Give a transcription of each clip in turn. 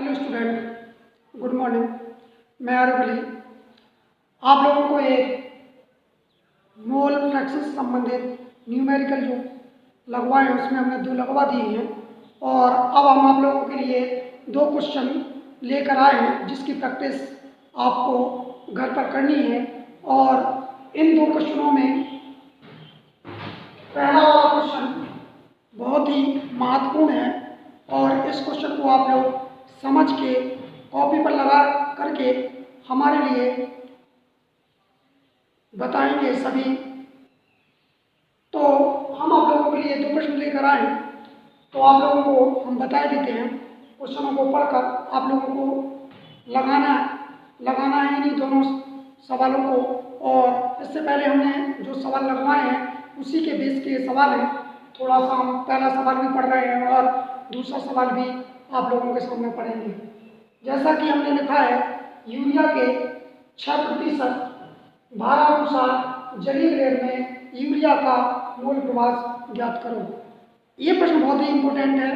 Hello student, good morning. मैं आरवली आप लोगों को एक मोल फ्रैक्शन से संबंधित न्यूमेरिकल जो लगवाए हैं उसमें हमने 2 लगवा दिए हैं और अब हम आप लोगों के लिए 2 क्वेश्चन लेकर आए हैं जिसकी प्रैक्टिस आपको घर पर करनी है। और इन 2 क्वेश्चनों में पहला वाला क्वेश्चन बहुत ही महत्वपूर्ण है और इस क्वेश्चन को आप लोग समझ के कॉपी पर लगा करके हमारे लिए बताएंगे सभी। तो हम आप लोगों के लिए 2 प्रश्न लेकर आए हैं, तो आप लोगों को हम बता देते हैं। क्वेश्चनों को पढ़कर आप लोगों को लगाना है इन्हीं दोनों सवालों को। और इससे पहले हमने जो सवाल लगवाए हैं उसी के बेस के सवाल हैं। थोड़ा सा हम पहला सवाल भी पढ़ रहे हैं और दूसरा सवाल भी आप लोगों के सामने पढ़ेंगे। जैसा कि हमने लिखा है, यूरिया के 6% भारानुसार जलीय ग्रेड में यूरिया का मोल प्रवाह ज्ञात करो। ये प्रश्न बहुत ही इम्पोर्टेंट है।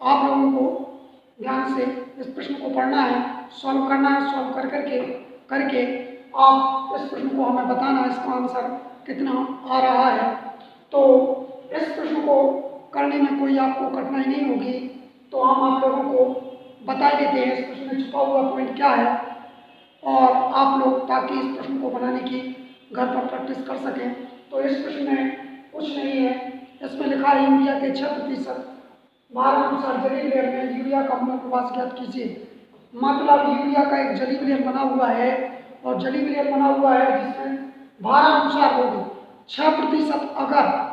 आप लोगों को ध्यान से इस प्रश्न को पढ़ना है, सॉल्व करना है। सॉल्व करके आप इस प्रश्न को हमें बताना है इसका आंसर कितना आ रहा है। तो इस प्रश्न को करने में कोई आपको कठिनाई नहीं होगी। तो हम आप लोगों को बता देते हैं इस प्रश्न में छुपा हुआ पॉइंट क्या है और आप लोग ताकि इस प्रश्न को बनाने की घर पर प्रैक्टिस कर सकें। तो इस प्रश्न में कुछ नहीं है। इसमें लिखा है यूरिया के 6% भारानुसार जलीय ग्रेड में यूरिया का मोल प्रवाह ज्ञात कीजिए। मतलब यूरिया का एक जलीय ग्रेड बना हुआ है और जलीय ग्रेड बना हुआ है जिसमें भारानुसार होगी 6%। अगर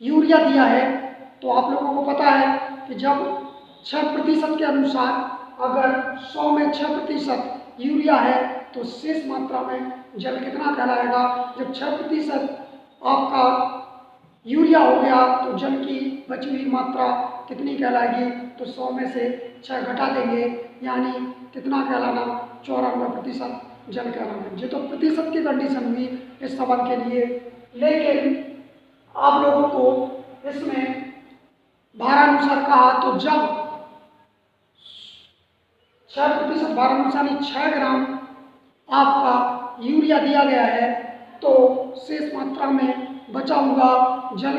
यूरिया दिया है तो आप लोगों को पता है कि जब 6% के अनुसार अगर 100 में 6% यूरिया है तो शेष मात्रा में जल कितना कहलाएगा। जब 6% आपका यूरिया हो गया तो जल की बची हुई मात्रा कितनी कहलाएगी। तो 100 में से 6 घटा देंगे यानी कितना कहलाना, 94% जल कहलाना। ये तो प्रतिशत की कंडीशन हुई इस सवाल के लिए। लेकिन आप लोगों को इसमें भारानुसार कहा तो जब 6% भारानुसार 6 ग्राम आपका यूरिया दिया गया है तो शेष मात्रा में बचा हुआ जल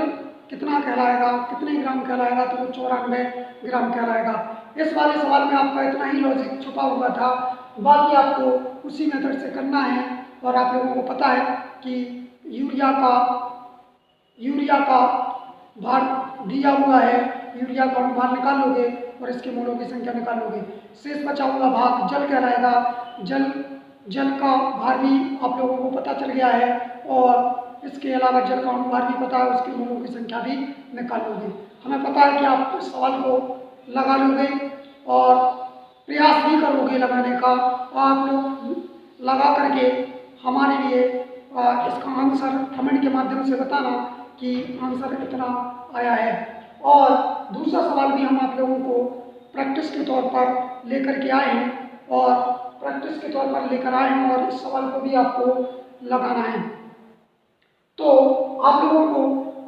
कितना कहलाएगा, कितने ग्राम कहलाएगा। तो वो 94 ग्राम कहलाएगा। इस वाले सवाल में आपका इतना ही लॉजिक छुपा हुआ था, बाकी आपको उसी मेथड से करना है। और आप लोगों को पता है कि यूरिया का भार दिया हुआ है, यूरिया का अनुभार निकाल लोगे और इसके मोलों की संख्या निकाल लोगे। शेष बचा हुआ भाग जल कहलाएगा। जल का भार भी आप लोगों को पता चल गया है और इसके अलावा जल का अनुभार भी पता है, उसके मोलों की संख्या भी निकाल लोगे। हमें पता है कि आप इस सवाल को लगा लोगे और प्रयास भी करोगे लगाने का। आप लोग लगा करके हमारे लिए इसका आंसर कमेंट के माध्यम से बताना कि आंसर कितना आया है। और दूसरा सवाल भी हम आप लोगों को प्रैक्टिस के तौर पर लेकर के आए हैं और इस सवाल को भी आपको लगाना है। तो आप लोगों को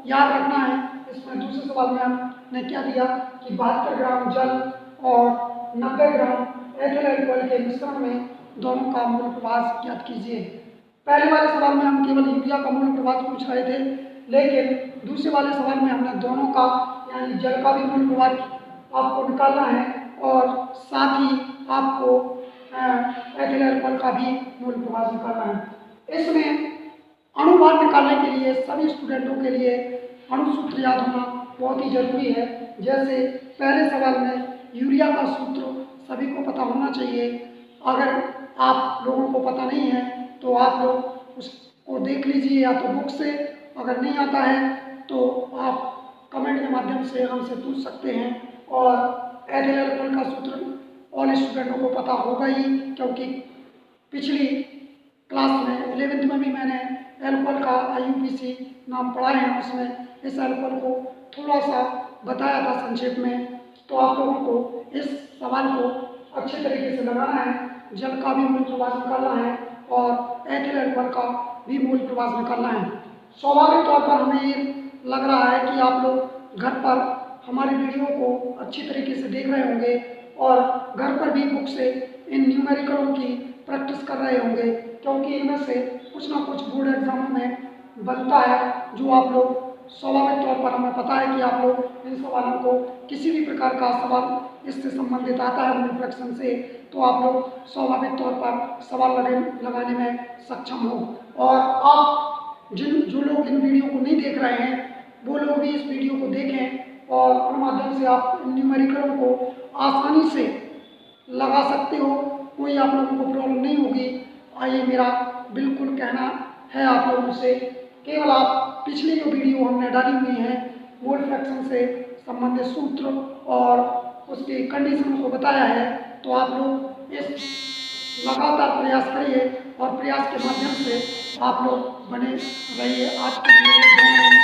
याद रखना है, इसमें दूसरे सवाल में हमने क्या दिया कि 72 ग्राम जल और 90 ग्राम एथिल अल्कोहल के मिश्रण में दोनों का मोल प्रवाह ज्ञात कीजिए। पहले वाले सवाल में हम केवल यूरिया का मोल प्रवाह पूछ रहे थे, लेकिन दूसरे वाले सवाल में हमने दोनों का यानी जल का भी मोल प्रवाह आपको निकालना है और साथ ही आपको एथिल अल्कोहल का भी मोल प्रवाह निकालना है। इसमें अणुभार निकालने के लिए सभी स्टूडेंटों के लिए अणुसूत्र याद होना बहुत ही जरूरी है। जैसे पहले सवाल में यूरिया का सूत्र सभी को पता होना चाहिए। अगर आप लोगों को पता नहीं है तो आप लोग उसको देख लीजिए या तो बुक से, अगर नहीं आता है तो आप कमेंट के माध्यम से हमसे पूछ सकते हैं। और एथिल अल्कोहल का सूत्र ऑल स्टूडेंटों को पता होगा ही, क्योंकि पिछली क्लास में 11th में भी मैंने अल्कोहल का IUPAC नाम पढ़ाए हैं, उसमें इस अल्कोहल को थोड़ा सा बताया था संक्षेप में। तो आप लोगों को इस सवाल को अच्छे तरीके से लगाना है, जल का भी मोल प्रवाह निकालना है और एथिल अल्कोहल का भी मोल प्रवाह निकालना है। स्वाभाविक तौर पर हमें ये लग रहा है कि आप लोग घर पर हमारी वीडियो को अच्छी तरीके से देख रहे होंगे और घर पर भी बुक से इन न्यूमेरिकलों की प्रैक्टिस कर रहे होंगे, क्योंकि इनमें से कुछ ना कुछ बोर्ड एग्जाम में बनता है जो आप लोग स्वाभाविक तौर पर, हमें पता है कि आप लोग इन सवालों को किसी भी प्रकार का सवाल इससे संबंधित आता है रूल फ्रैक्शन से, तो आप लोग स्वाभाविक तौर पर सवाल लगाने में सक्षम हो। और आप जो लोग इन वीडियो को नहीं देख रहे हैं वो लोग भी इस वीडियो को देखें और उन माध्यम से आप न्यूमेरिकलों को आसानी से लगा सकते हो, कोई आप लोगों को प्रॉब्लम नहीं होगी। ये मेरा बिल्कुल कहना है आप लोगों से। केवल आप पिछली जो वीडियो हमने डाली हुई है मोड फ्रैक्शन से संबंधित सूत्र और उसकी कंडीशनों को बताया है, तो आप लोग इस लगातार प्रयास करिए और प्रयास के माध्यम से आप लोग बने रहिए। आज के लिए